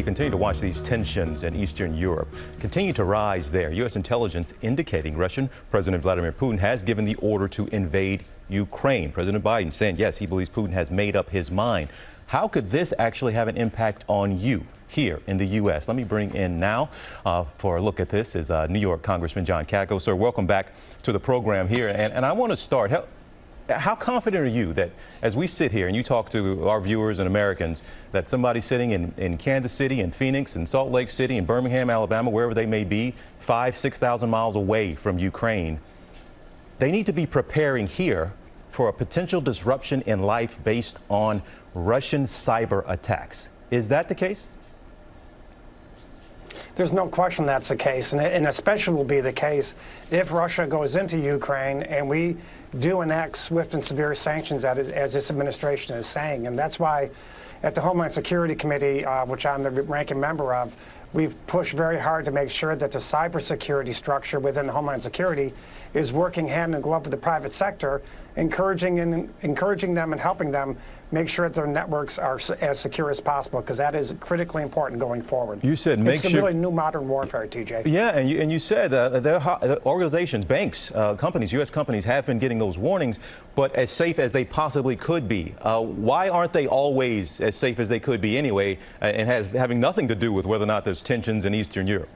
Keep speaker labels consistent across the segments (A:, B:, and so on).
A: you continue to watch these tensions in Eastern Europe continue to rise there. U.S. intelligence indicating Russian President Vladimir Putin has given the order to invade Ukraine. President Biden saying, yes, he believes Putin has made up his mind. How could this actually have an impact on you here in the U.S.? Let me bring in now for a look at this is New York Congressman John Katko. Sir, welcome back to the program here. And I want to start. How confident are you that as we sit here and you talk to our viewers and Americans, that somebody sitting in Kansas City, in Phoenix, in Salt Lake City, in Birmingham, Alabama, wherever they may be, 5,000 to 6,000 miles away from Ukraine, they need to be preparing here for a potential disruption in life based on Russian cyber attacks? Is that the case?
B: There's no question that's the case, and especially will be the case if Russia goes into Ukraine and we do enact swift and severe sanctions, as this administration is saying. And that's why at the Homeland Security Committee, which I'm the ranking member of, we've pushed very hard to make sure that the cybersecurity structure within the Homeland Security is working hand in glove with the private sector, encouraging them and helping them make sure that their networks are as secure as possible, because that is critically important going forward. You said make sure. It's really new modern warfare, TJ.
A: Yeah, and you said the organizations, banks, companies, U.S. companies have been getting those warnings, but as safe as they possibly could be. Why aren't they always as safe as they could be anyway, and having nothing to do with whether or not there's tensions in Eastern Europe?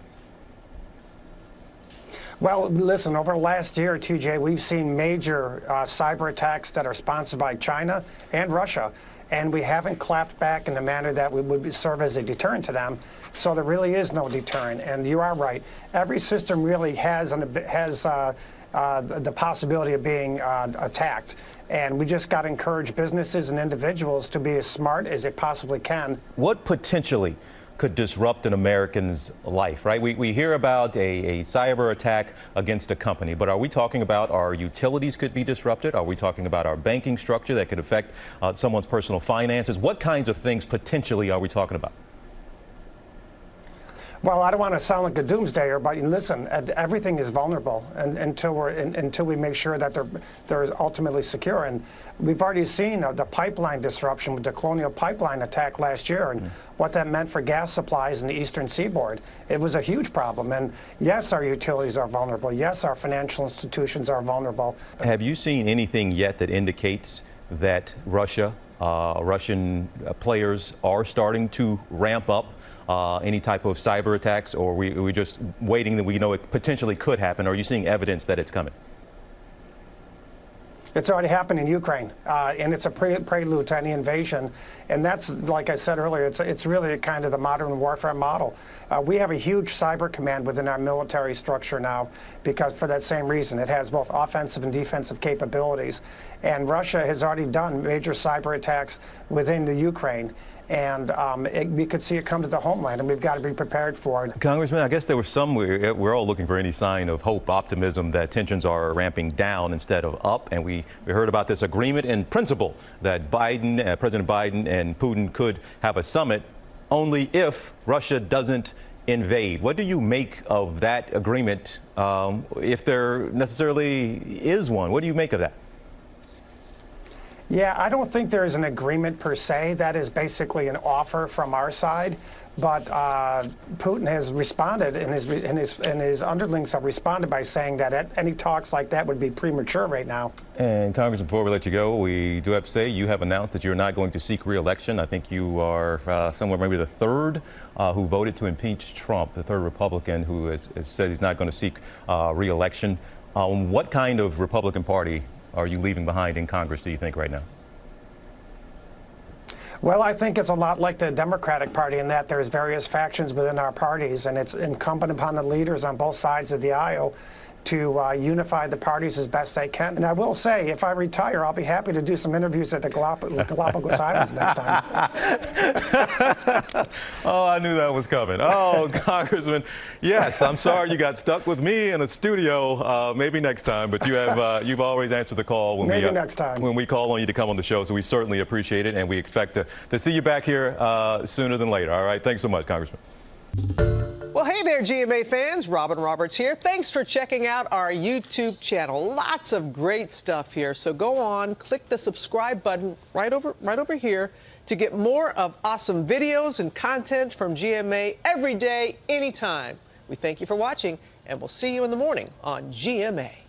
B: Well, listen, over the last year, TJ, we've seen major cyber attacks that are sponsored by China and Russia, and we haven't clapped back in the manner that would serve as a deterrent to them. So there really is no deterrent, and you are right. Every system really has the possibility of being attacked, and we just got to encourage businesses and individuals to be as smart as they possibly can.
A: What potentially could disrupt an American's life, right? We hear about a cyber attack against a company, but are we talking about our utilities could be disrupted? Are we talking about our banking structure that could affect someone's personal finances? What kinds of things potentially are we talking about?
B: Well, I don't want to sound like a doomsdayer, but listen, everything is vulnerable until we make sure that they're ultimately secure. And we've already seen the pipeline disruption with the Colonial Pipeline attack last year and what that meant for gas supplies in the eastern seaboard. It was a huge problem. And yes, our utilities are vulnerable. Yes, our financial institutions are vulnerable.
A: Have you seen anything yet that indicates that Russian players are starting to ramp up any type of cyber attacks, or are we just waiting that we know it potentially could happen? Or are you seeing evidence that it's coming?
B: It's already happened in Ukraine, and it's a prelude to any invasion. And that's, like I said earlier, it's really kind of the modern warfare model. We have a huge cyber command within our military structure now, because for that same reason, it has both offensive and defensive capabilities. And Russia has already done major cyber attacks within the Ukraine. And we could see it come to the homeland, and we've got to be prepared for it.
A: Congressman, I guess there was we're all looking for any sign of hope, optimism that tensions are ramping down instead of up. And we heard about this agreement in principle that President Biden and Putin could have a summit only if Russia doesn't invade. What do you make of that agreement, if there necessarily is one? What do you make of that?
B: Yeah, I don't think there is an agreement per se. That is basically an offer from our side. But Putin has responded, and his underlings have responded by saying that any talks like that would be premature right now.
A: And Congressman, before we let you go, we do have to say you have announced that you're not going to seek re-election. I think you are somewhere maybe the third who voted to impeach Trump, the third Republican who has said he's not going to seek re-election. What kind of Republican Party are you leaving behind in Congress, do you think, right now?
B: Well, I think it's a lot like the Democratic Party in that there's various factions within our parties, and it's incumbent upon the leaders on both sides of the aisle to unify the parties as best they can. And I will say, if I retire, I'll be happy to do some interviews at the Galapagos Islands next time.
A: Oh, I knew that was coming. Oh, Congressman, yes, I'm sorry you got stuck with me in a studio. Maybe next time, but you've always answered the call when
B: next time
A: when we call on you to come on the show. So we certainly appreciate it, and we expect to see you back here sooner than later. All right, thanks so much, Congressman.
C: Well, hey there, GMA fans. Robin Roberts here. Thanks for checking out our YouTube channel. Lots of great stuff here. So go on, click the subscribe button right over here. To get more of awesome videos and content from GMA every day, anytime. We thank you for watching, and we'll see you in the morning on GMA.